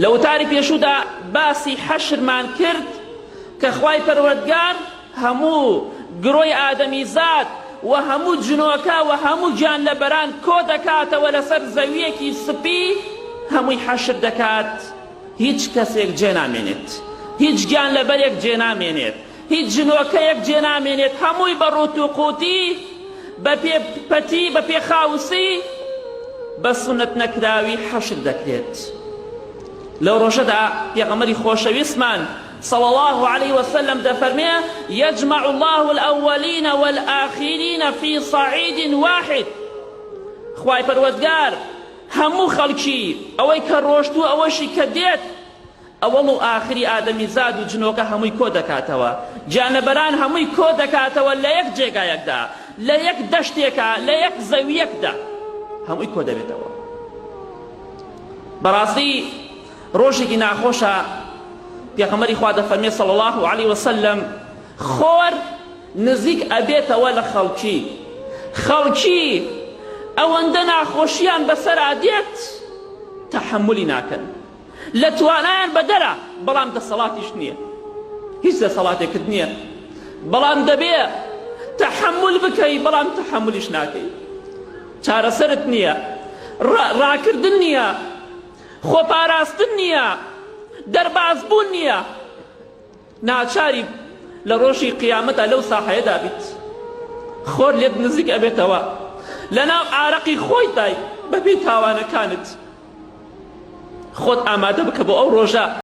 لە وتاری پێشوودا باسی حەشرمان کرد کە خوای پەروەردگار هەموو گرۆی ئادەمیزاد و هەموو جنۆکە و هەموو گیانلەبەران کۆ دەکاتەوە لەسەر زەویەکی سپی هەمووی حەشر دەکات، هیچ کەسێک جێ نامێنێت، هیچ گیانلەبەرێک جێ نامێنێت، هیچ جنۆکەیەک جێ نامێنێت، هەمووی بە ڕوت و قوتی بە پێپەتی بە پێخاوسی بە سونەت نەکراوی حەشر دەکرێت. لەو ڕۆژەدا پێغەمبەری خۆشەویستمان صلى الله عليه وسلم دفرمي يجمع الله الأولين والآخرين في صعيد واحد. خواي پروردگار همو خلقي اوي كروشتو اوشي كديت اول و آخری آدمی زاد و جنوکه هموی کو دکاتوا، جانبران هموی کو دکاتوا لیک جێگایەک دا، لیک دەشتێکە، لیک زەویەک دا، هموی کو دەبێتەوە. بەڕاستی ڕۆژێکی ناخۆشە پێغەمبەری خوا دەفەرمێ صلی الله عليه وسلم خۆر نزیک ئەبێتەوە لە خەڵکی ئەوەندە ناخۆشیان بەسەرا دێت تەحەمولی ناکەن، لە توانایان بەدەرە بەڵام دەسەڵاتیش نییە، هیچ دەسەڵاتێکت نییە، بەڵام دەبێ تەحەمل بکەی بەڵام تەحەمولیش ناکەی، چارەسەرت نییە، ڕاکردن نییە، خۆپاراستن نییە، دەربازبوون نییە، ناچاری لە ڕۆژی قیامەتە لەو ساحەیەدا بیت، خۆر لێت نزیک ئەبێتەوە لەناو ئارەقی خۆیدای بەبێ تاوانەکانت خۆت ئامادە بکە بۆ ئەو ڕۆژە